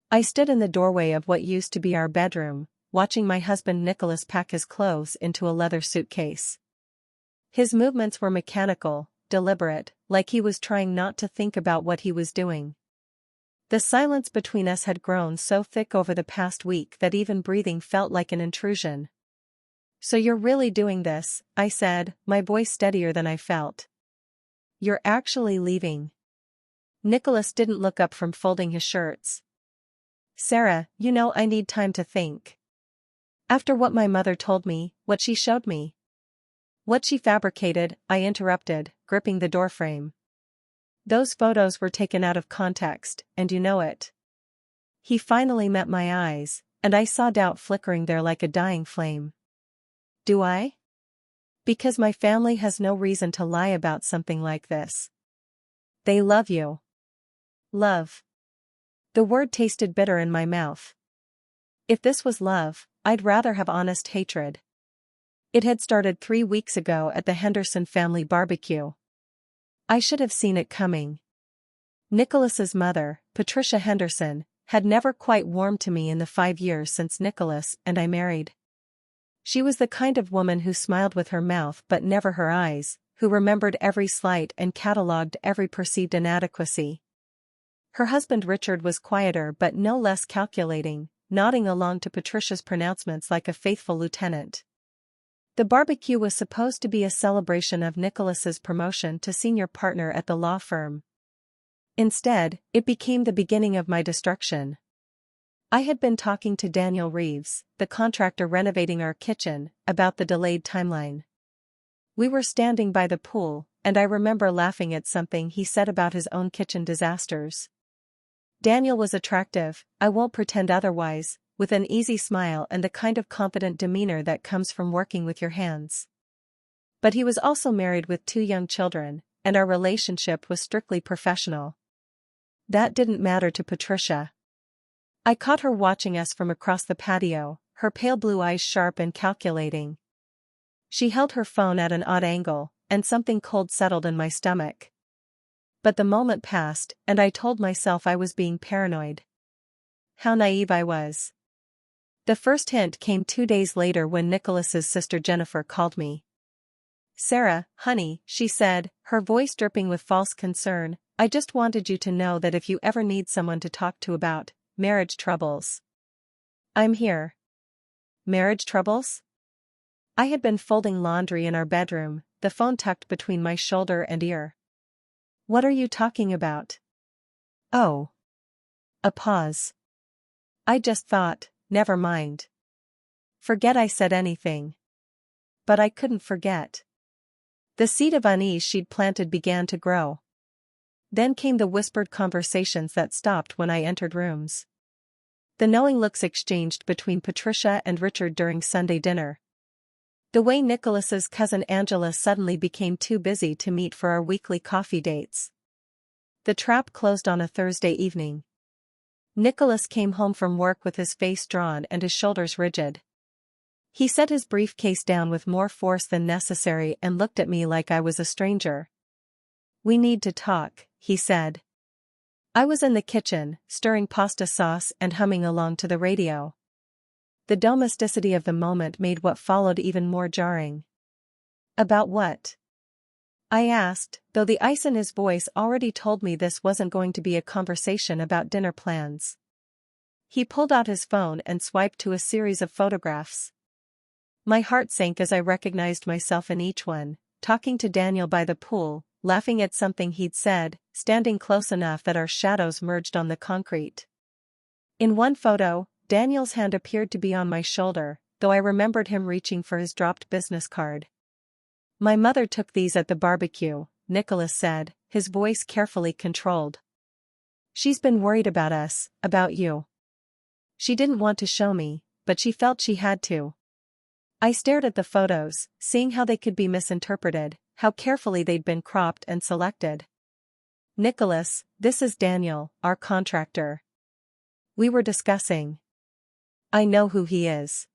I stood in the doorway of what used to be our bedroom, watching my husband Nicholas pack his clothes into a leather suitcase. His movements were mechanical, deliberate, like he was trying not to think about what he was doing. The silence between us had grown so thick over the past week that even breathing felt like an intrusion. "So you're really doing this," I said, my voice steadier than I felt. "You're actually leaving?" Nicholas didn't look up from folding his shirts. "Sarah, I need time to think. After what my mother told me, what she showed me." "What she fabricated," I interrupted, gripping the doorframe. "Those photos were taken out of context, and you know it." He finally met my eyes, and I saw doubt flickering there like a dying flame. "Do I?" "Because my family has no reason to lie about something like this. They love you." Love. The word tasted bitter in my mouth. If this was love, I'd rather have honest hatred. It had started 3 weeks ago at the Henderson family barbecue. I should have seen it coming. Nicholas's mother, Patricia Henderson, had never quite warmed to me in the 5 years since Nicholas and I married. She was the kind of woman who smiled with her mouth but never her eyes, who remembered every slight and catalogued every perceived inadequacy. Her husband Richard was quieter but no less calculating, nodding along to Patricia's pronouncements like a faithful lieutenant. The barbecue was supposed to be a celebration of Nicholas's promotion to senior partner at the law firm. Instead, it became the beginning of my destruction. I had been talking to Daniel Reeves, the contractor renovating our kitchen, about the delayed timeline. We were standing by the pool, and I remember laughing at something he said about his own kitchen disasters. Daniel was attractive, I won't pretend otherwise, with an easy smile and the kind of confident demeanor that comes from working with your hands. But he was also married with 2 young children, and our relationship was strictly professional. That didn't matter to Patricia. I caught her watching us from across the patio, her pale blue eyes sharp and calculating. She held her phone at an odd angle, and something cold settled in my stomach. But the moment passed, and I told myself I was being paranoid. How naive I was. The first hint came 2 days later when Nicholas's sister Jennifer called me. "Sarah, honey," she said, her voice dripping with false concern, "I just wanted you to know that if you ever need someone to talk to about marriage troubles, I'm here." Marriage troubles? I had been folding laundry in our bedroom, the phone tucked between my shoulder and ear. "What are you talking about?" "Oh." A pause. I just thought, never mind. Forget I said anything. But I couldn't forget. The seed of unease she'd planted began to grow. Then came the whispered conversations that stopped when I entered rooms. The knowing looks exchanged between Patricia and Richard during Sunday dinner. The way Nicholas's cousin Angela suddenly became too busy to meet for our weekly coffee dates. The trap closed on a Thursday evening. Nicholas came home from work with his face drawn and his shoulders rigid. He set his briefcase down with more force than necessary and looked at me like I was a stranger. "We need to talk," he said. I was in the kitchen, stirring pasta sauce and humming along to the radio. The domesticity of the moment made what followed even more jarring. "About what?" I asked, though the ice in his voice already told me this wasn't going to be a conversation about dinner plans. He pulled out his phone and swiped to a series of photographs. My heart sank as I recognized myself in each one, talking to Daniel by the pool, laughing at something he'd said, standing close enough that our shadows merged on the concrete. In one photo, Daniel's hand appeared to be on my shoulder, though I remembered him reaching for his dropped business card. "My mother took these at the barbecue," Nicholas said, his voice carefully controlled. "She's been worried about us, about you. She didn't want to show me, but she felt she had to." I stared at the photos, seeing how they could be misinterpreted, how carefully they'd been cropped and selected. "Nicholas, this is Daniel, our contractor. We were discussing." "I know who he is."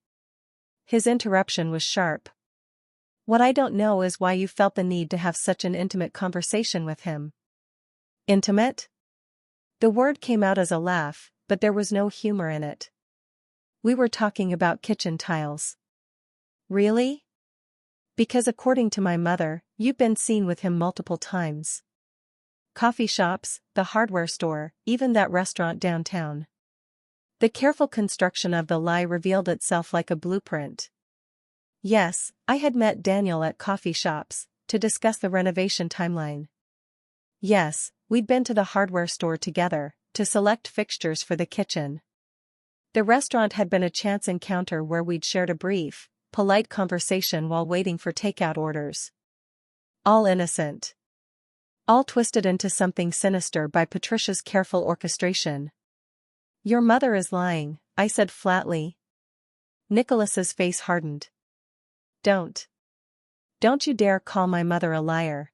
His interruption was sharp. "What I don't know is why you felt the need to have such an intimate conversation with him." "Intimate?" The word came out as a laugh, but there was no humor in it. We were talking about kitchen tiles. Really? Because according to my mother, you've been seen with him multiple times. Coffee shops, the hardware store, even that restaurant downtown. The careful construction of the lie revealed itself like a blueprint. Yes, I had met Daniel at coffee shops, to discuss the renovation timeline. Yes, we'd been to the hardware store together, to select fixtures for the kitchen. The restaurant had been a chance encounter where we'd shared a brief, polite conversation while waiting for takeout orders. All innocent. All twisted into something sinister by Patricia's careful orchestration. Your mother is lying, I said flatly. Nicholas's face hardened. Don't you dare call my mother a liar.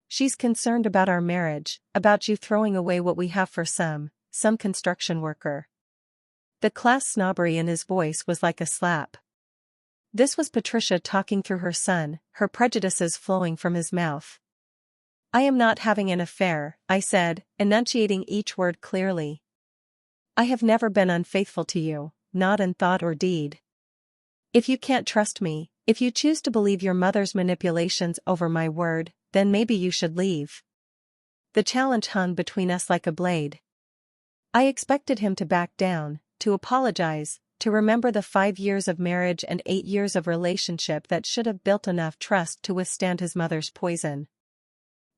She's concerned about our marriage, about you throwing away what we have for some construction worker. The class snobbery in his voice was like a slap. This was Patricia talking through her son, her prejudices flowing from his mouth. I am not having an affair, I said, enunciating each word clearly. I have never been unfaithful to you, not in thought or deed. If you can't trust me, if you choose to believe your mother's manipulations over my word, then maybe you should leave. The challenge hung between us like a blade. I expected him to back down, to apologize, to remember the 5 years of marriage and 8 years of relationship that should have built enough trust to withstand his mother's poison.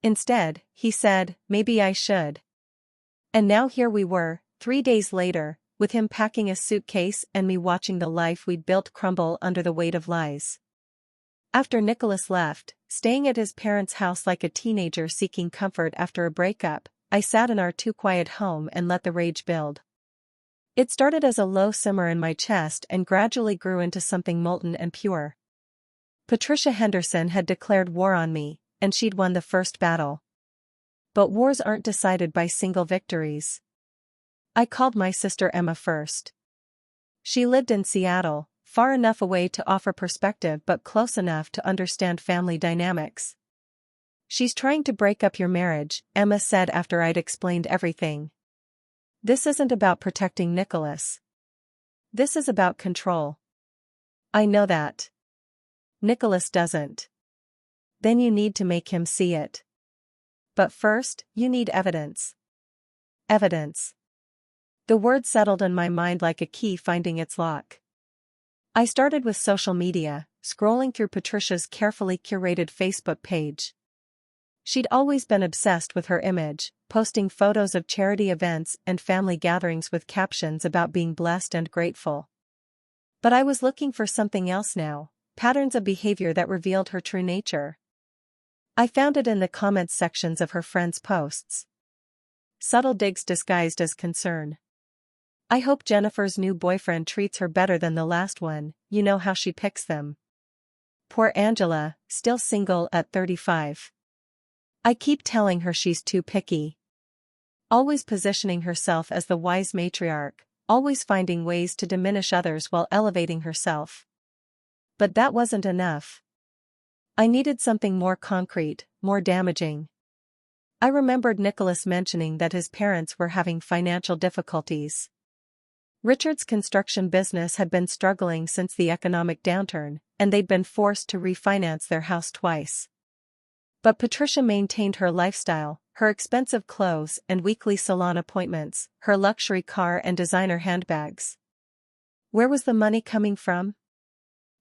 Instead, he said, maybe I should. And now here we were, 3 days later, with him packing a suitcase and me watching the life we'd built crumble under the weight of lies. After Nicholas left, staying at his parents' house like a teenager seeking comfort after a breakup, I sat in our too-quiet home and let the rage build. It started as a low simmer in my chest and gradually grew into something molten and pure. Patricia Henderson had declared war on me, and she'd won the first battle. But wars aren't decided by single victories. I called my sister Emma first. She lived in Seattle, far enough away to offer perspective but close enough to understand family dynamics. She's trying to break up your marriage, Emma said after I'd explained everything. This isn't about protecting Nicholas. This is about control. I know that. Nicholas doesn't. Then you need to make him see it. But first, you need evidence. Evidence. The word settled in my mind like a key finding its lock. I started with social media, scrolling through Patricia's carefully curated Facebook page. She'd always been obsessed with her image, posting photos of charity events and family gatherings with captions about being blessed and grateful. But I was looking for something else now, patterns of behavior that revealed her true nature. I found it in the comments sections of her friends' posts. Subtle digs disguised as concern. I hope Jennifer's new boyfriend treats her better than the last one, you know how she picks them. Poor Angela, still single at 35. I keep telling her she's too picky. Always positioning herself as the wise matriarch, always finding ways to diminish others while elevating herself. But that wasn't enough. I needed something more concrete, more damaging. I remembered Nicholas mentioning that his parents were having financial difficulties. Richard's construction business had been struggling since the economic downturn, and they'd been forced to refinance their house twice. But Patricia maintained her lifestyle, her expensive clothes and weekly salon appointments, her luxury car and designer handbags. Where was the money coming from?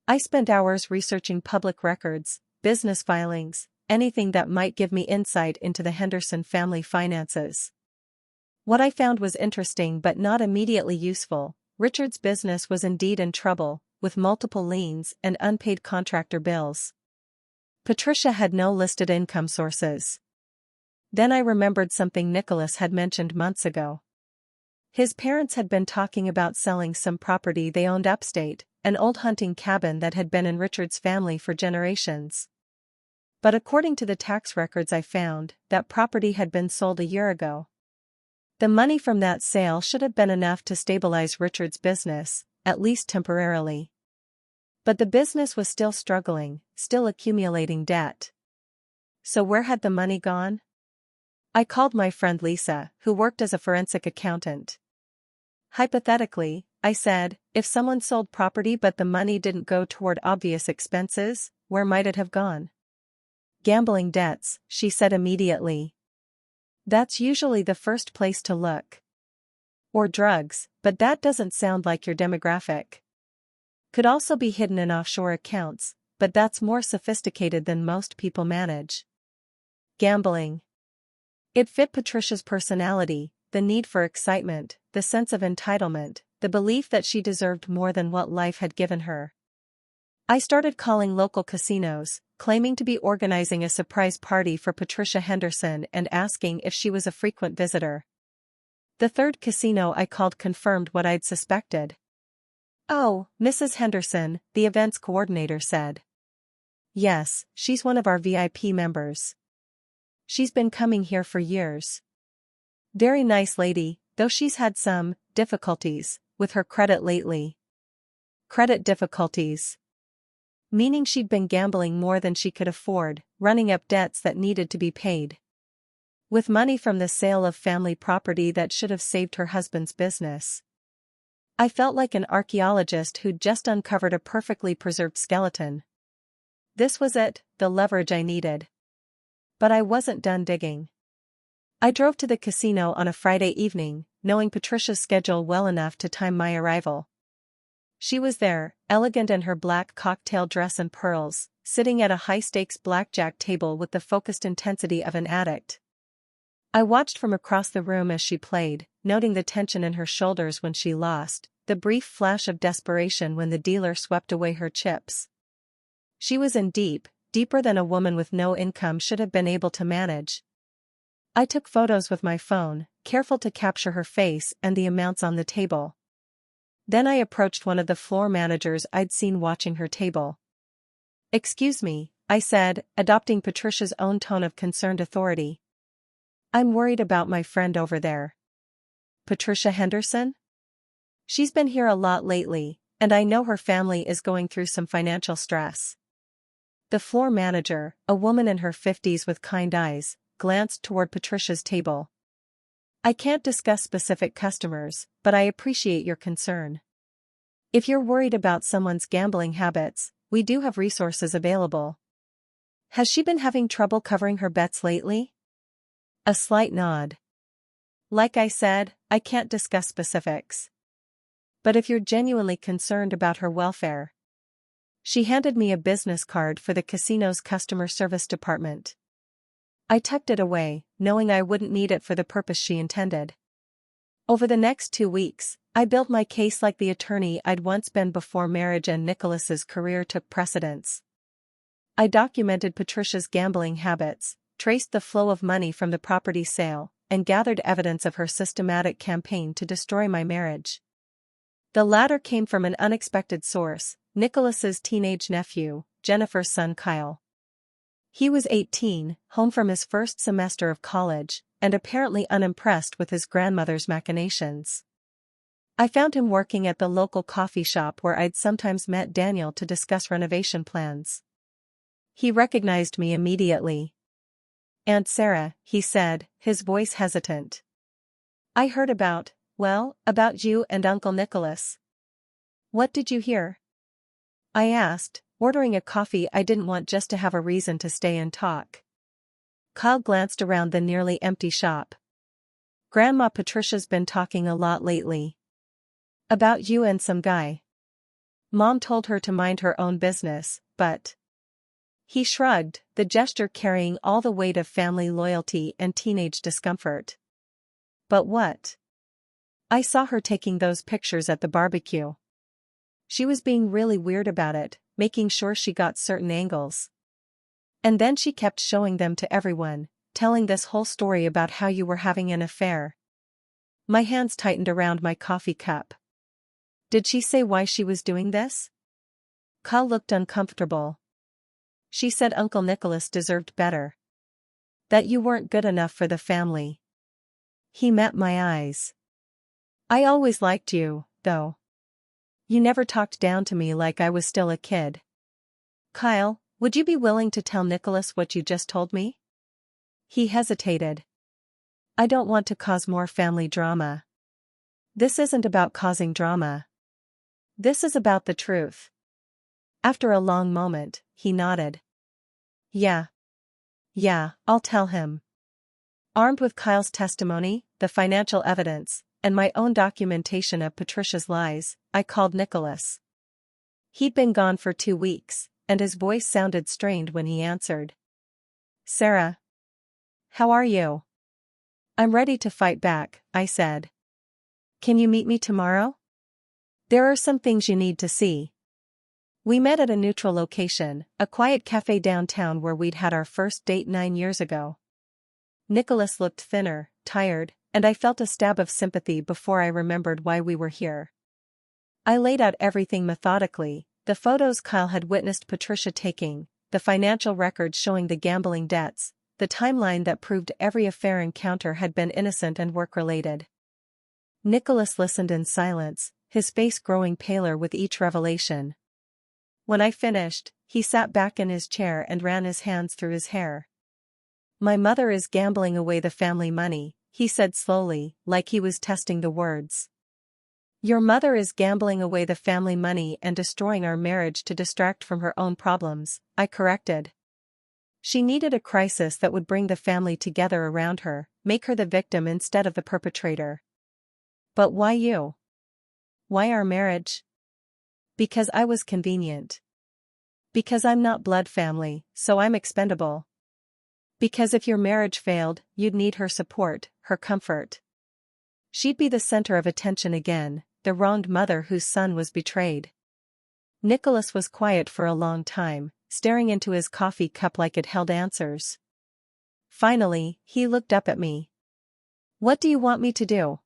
I spent hours researching public records, business filings, anything that might give me insight into the Henderson family finances. What I found was interesting but not immediately useful. Richard's business was indeed in trouble, with multiple liens and unpaid contractor bills. Patricia had no listed income sources. Then I remembered something Nicholas had mentioned months ago. His parents had been talking about selling some property they owned upstate, an old hunting cabin that had been in Richard's family for generations. But according to the tax records I found, that property had been sold a year ago. The money from that sale should have been enough to stabilize Richard's business, at least temporarily. But the business was still struggling, still accumulating debt. So where had the money gone? I called my friend Lisa, who worked as a forensic accountant. Hypothetically, I said, if someone sold property but the money didn't go toward obvious expenses, where might it have gone? Gambling debts, she said immediately. That's usually the first place to look. Or drugs, but that doesn't sound like your demographic. Could also be hidden in offshore accounts, but that's more sophisticated than most people manage. Gambling. It fit Patricia's personality, the need for excitement, the sense of entitlement, the belief that she deserved more than what life had given her. I started calling local casinos, claiming to be organizing a surprise party for Patricia Henderson and asking if she was a frequent visitor. The third casino I called confirmed what I'd suspected. "Oh, Mrs. Henderson," the events coordinator said. "Yes, she's one of our VIP members. She's been coming here for years. Very nice lady, though she's had some difficulties with her credit lately." Credit difficulties. Meaning she'd been gambling more than she could afford, running up debts that needed to be paid. With money from the sale of family property that should have saved her husband's business. I felt like an archaeologist who'd just uncovered a perfectly preserved skeleton. This was it, the leverage I needed. But I wasn't done digging. I drove to the casino on a Friday evening, knowing Patricia's schedule well enough to time my arrival. She was there, elegant in her black cocktail dress and pearls, sitting at a high-stakes blackjack table with the focused intensity of an addict. I watched from across the room as she played, noting the tension in her shoulders when she lost, the brief flash of desperation when the dealer swept away her chips. She was in deep, deeper than a woman with no income should have been able to manage. I took photos with my phone, careful to capture her face and the amounts on the table. Then I approached one of the floor managers I'd seen watching her table. "Excuse me," I said, adopting Patricia's own tone of concerned authority. "I'm worried about my friend over there." "Patricia Henderson?" "She's been here a lot lately, and I know her family is going through some financial stress." The floor manager, a woman in her 50s with kind eyes, glanced toward Patricia's table. "I can't discuss specific customers, but I appreciate your concern. If you're worried about someone's gambling habits, we do have resources available." "Has she been having trouble covering her bets lately?" A slight nod. "Like I said, I can't discuss specifics. But if you're genuinely concerned about her welfare." She handed me a business card for the casino's customer service department. I tucked it away, knowing I wouldn't need it for the purpose she intended. Over the next 2 weeks, I built my case like the attorney I'd once been before marriage and Nicholas's career took precedence. I documented Patricia's gambling habits, traced the flow of money from the property sale, and gathered evidence of her systematic campaign to destroy my marriage. The latter came from an unexpected source, Nicholas's teenage nephew, Jennifer's son Kyle. He was 18, home from his first semester of college, and apparently unimpressed with his grandmother's machinations. I found him working at the local coffee shop where I'd sometimes met Daniel to discuss renovation plans. He recognized me immediately. "Aunt Sarah," he said, his voice hesitant. "I heard about you and Uncle Nicholas." "What did you hear?" I asked, ordering a coffee I didn't want just to have a reason to stay and talk. Kyle glanced around the nearly empty shop. "Grandma Patricia's been talking a lot lately. About you and some guy. Mom told her to mind her own business, but..." He shrugged, the gesture carrying all the weight of family loyalty and teenage discomfort. "But what?" "I saw her taking those pictures at the barbecue. She was being really weird about it, making sure she got certain angles. And then she kept showing them to everyone, telling this whole story about how you were having an affair." My hands tightened around my coffee cup. "Did she say why she was doing this?" Kyle looked uncomfortable. "She said Uncle Nicholas deserved better. That you weren't good enough for the family." He met my eyes. "I always liked you, though. You never talked down to me like I was still a kid." "Kyle, would you be willing to tell Nicholas what you just told me?" He hesitated. "I don't want to cause more family drama." This isn't about causing drama. This is about the truth. After a long moment, he nodded. Yeah. Yeah, I'll tell him. Armed with Kyle's testimony, the financial evidence, and my own documentation of Patricia's lies, I called Nicholas. He'd been gone for 2 weeks, and his voice sounded strained when he answered. Sarah. How are you? I'm ready to fight back, I said. Can you meet me tomorrow? There are some things you need to see. We met at a neutral location, a quiet cafe downtown where we'd had our first date 9 years ago. Nicholas looked thinner, tired, and I felt a stab of sympathy before I remembered why we were here. I laid out everything methodically, the photos Kyle had witnessed Patricia taking, the financial records showing the gambling debts, the timeline that proved every affair encounter had been innocent and work-related. Nicholas listened in silence, his face growing paler with each revelation. When I finished, he sat back in his chair and ran his hands through his hair. My mother is gambling away the family money, he said slowly, like he was testing the words. Your mother is gambling away the family money and destroying our marriage to distract from her own problems, I corrected. She needed a crisis that would bring the family together around her, make her the victim instead of the perpetrator. But why you? Why our marriage? Because I was convenient. Because I'm not blood family, so I'm expendable. Because if your marriage failed, you'd need her support, her comfort. She'd be the center of attention again, the wronged mother whose son was betrayed. Nicholas was quiet for a long time, staring into his coffee cup like it held answers. Finally, he looked up at me. What do you want me to do?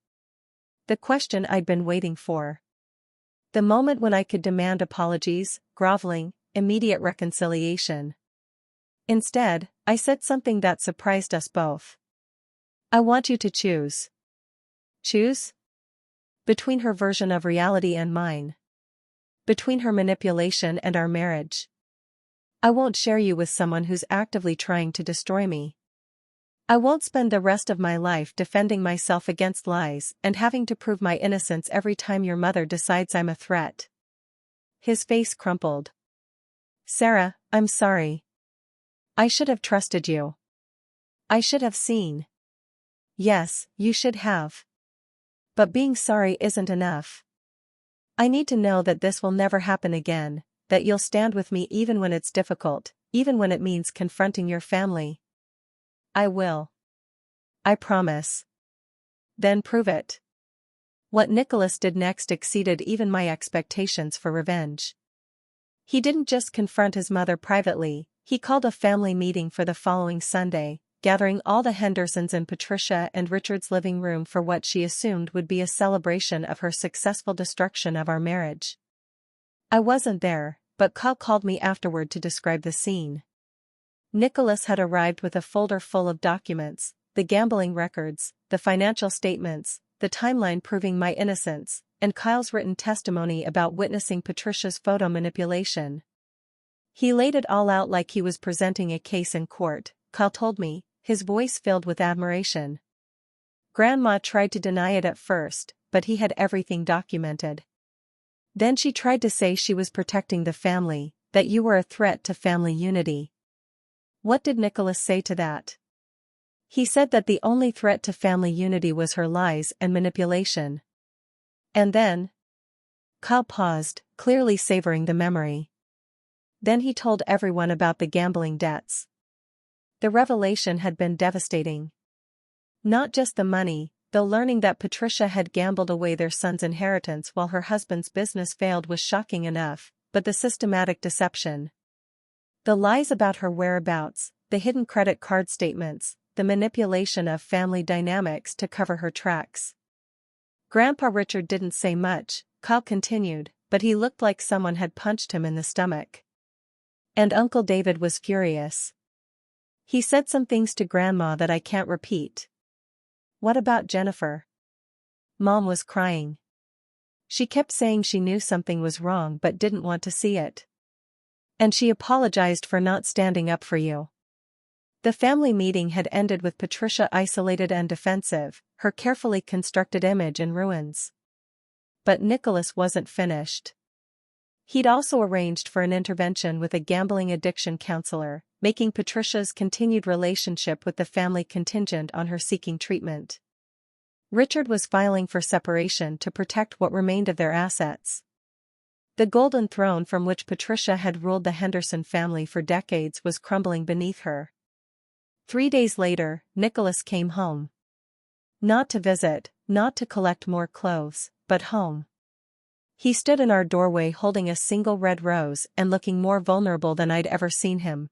The question I'd been waiting for. The moment when I could demand apologies, groveling, immediate reconciliation. Instead, I said something that surprised us both. I want you to choose. Choose? Between her version of reality and mine. Between her manipulation and our marriage. I won't share you with someone who's actively trying to destroy me. I won't spend the rest of my life defending myself against lies and having to prove my innocence every time your mother decides I'm a threat. His face crumpled. Sarah, I'm sorry. I should have trusted you. I should have seen. Yes, you should have. But being sorry isn't enough. I need to know that this will never happen again, that you'll stand with me even when it's difficult, even when it means confronting your family. I will. I promise. Then prove it. What Nicholas did next exceeded even my expectations for revenge. He didn't just confront his mother privately, he called a family meeting for the following Sunday, gathering all the Hendersons in Patricia and Richard's living room for what she assumed would be a celebration of her successful destruction of our marriage. I wasn't there, but Kyle called me afterward to describe the scene. Nicholas had arrived with a folder full of documents, the gambling records, the financial statements, the timeline proving my innocence, and Kyle's written testimony about witnessing Patricia's photo manipulation. He laid it all out like he was presenting a case in court, Kyle told me, his voice filled with admiration. Grandma tried to deny it at first, but he had everything documented. Then she tried to say she was protecting the family, that you were a threat to family unity. What did Nicholas say to that? He said that the only threat to family unity was her lies and manipulation. And then? Kyle paused, clearly savoring the memory. Then he told everyone about the gambling debts. The revelation had been devastating. Not just the money, though learning that Patricia had gambled away their son's inheritance while her husband's business failed was shocking enough, but the systematic deception. The lies about her whereabouts, the hidden credit card statements, the manipulation of family dynamics to cover her tracks. Grandpa Richard didn't say much, Kyle continued, but he looked like someone had punched him in the stomach. And Uncle David was furious. He said some things to Grandma that I can't repeat. What about Jennifer? Mom was crying. She kept saying she knew something was wrong but didn't want to see it. And she apologized for not standing up for you. The family meeting had ended with Patricia isolated and defensive, her carefully constructed image in ruins. but Nicholas wasn't finished. He'd also arranged for an intervention with a gambling addiction counselor, making Patricia's continued relationship with the family contingent on her seeking treatment. Richard was filing for separation to protect what remained of their assets. The golden throne from which Patricia had ruled the Henderson family for decades was crumbling beneath her. 3 days later, Nicholas came home. Not to visit, not to collect more clothes, but home. He stood in our doorway holding a single red rose and looking more vulnerable than I'd ever seen him.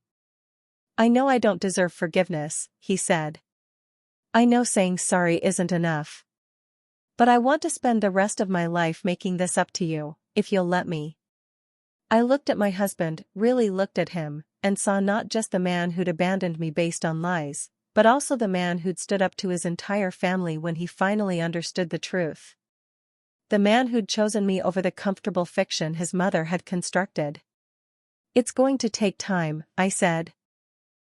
"I know I don't deserve forgiveness," he said. "I know saying sorry isn't enough. But I want to spend the rest of my life making this up to you, if you'll let me." I looked at my husband, really looked at him, and saw not just the man who'd abandoned me based on lies, but also the man who'd stood up to his entire family when he finally understood the truth. The man who'd chosen me over the comfortable fiction his mother had constructed. "It's going to take time," I said.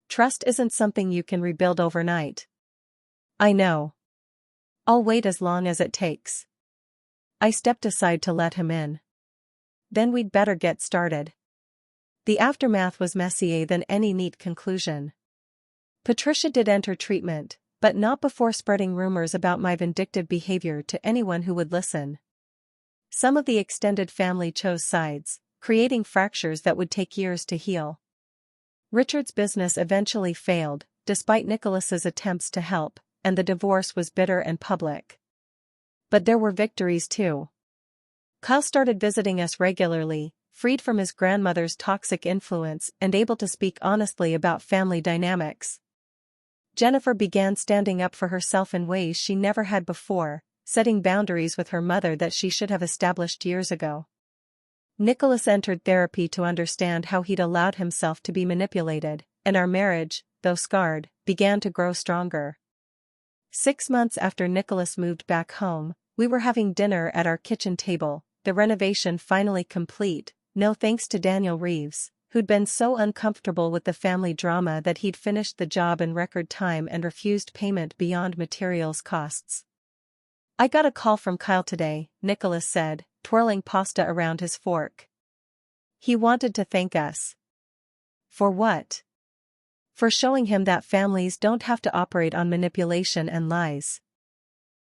"Trust isn't something you can rebuild overnight." "I know. I'll wait as long as it takes." I stepped aside to let him in. "Then we'd better get started." The aftermath was messier than any neat conclusion. Patricia did enter treatment, but not before spreading rumors about my vindictive behavior to anyone who would listen. Some of the extended family chose sides, creating fractures that would take years to heal. Richard's business eventually failed, despite Nicholas's attempts to help, and the divorce was bitter and public. But there were victories too. Kyle started visiting us regularly, freed from his grandmother's toxic influence and able to speak honestly about family dynamics. Jennifer began standing up for herself in ways she never had before, setting boundaries with her mother that she should have established years ago. Nicholas entered therapy to understand how he'd allowed himself to be manipulated, and our marriage, though scarred, began to grow stronger. 6 months after Nicholas moved back home, we were having dinner at our kitchen table, the renovation finally complete, no thanks to Daniel Reeves, who'd been so uncomfortable with the family drama that he'd finished the job in record time and refused payment beyond materials costs. "I got a call from Kyle today," Nicholas said, twirling pasta around his fork. "He wanted to thank us." "For what?" "For showing him that families don't have to operate on manipulation and lies.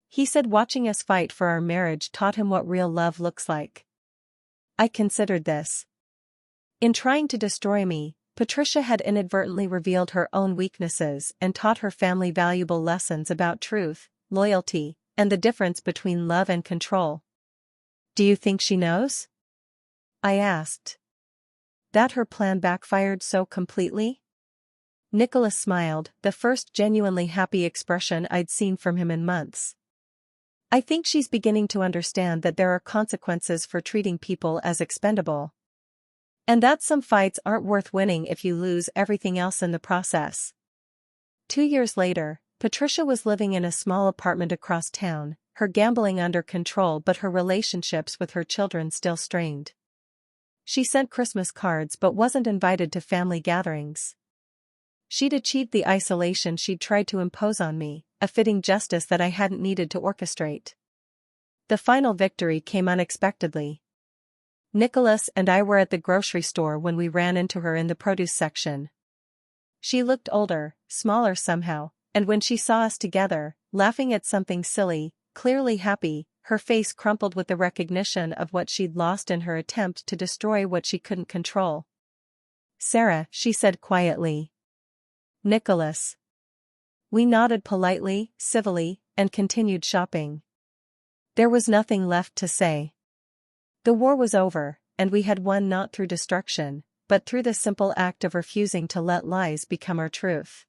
He said watching us fight for our marriage taught him what real love looks like." I considered this. In trying to destroy me, Patricia had inadvertently revealed her own weaknesses and taught her family valuable lessons about truth, loyalty, and the difference between love and control. "Do you think she knows?" I asked. "That her plan backfired so completely?" Nicholas smiled, the first genuinely happy expression I'd seen from him in months. "I think she's beginning to understand that there are consequences for treating people as expendable. And that some fights aren't worth winning if you lose everything else in the process." 2 years later, Patricia was living in a small apartment across town, her gambling under control but her relationships with her children still strained. She sent Christmas cards but wasn't invited to family gatherings. She'd achieved the isolation she'd tried to impose on me, a fitting justice that I hadn't needed to orchestrate. The final victory came unexpectedly. Nicholas and I were at the grocery store when we ran into her in the produce section. She looked older, smaller somehow, and when she saw us together, laughing at something silly, clearly happy, her face crumpled with the recognition of what she'd lost in her attempt to destroy what she couldn't control. "Sarah," she said quietly. "Nicholas." We nodded politely, civilly, and continued shopping. There was nothing left to say. The war was over, and we had won not through destruction, but through the simple act of refusing to let lies become our truth.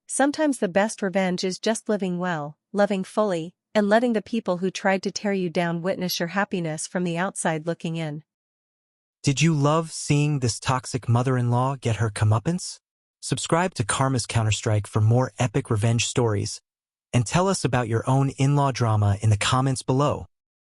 Sometimes the best revenge is just living well, loving fully, and letting the people who tried to tear you down witness your happiness from the outside looking in. Did you love seeing this toxic mother-in-law get her comeuppance? Subscribe to Karma's Counter-Strike for more epic revenge stories, and tell us about your own in-law drama in the comments below.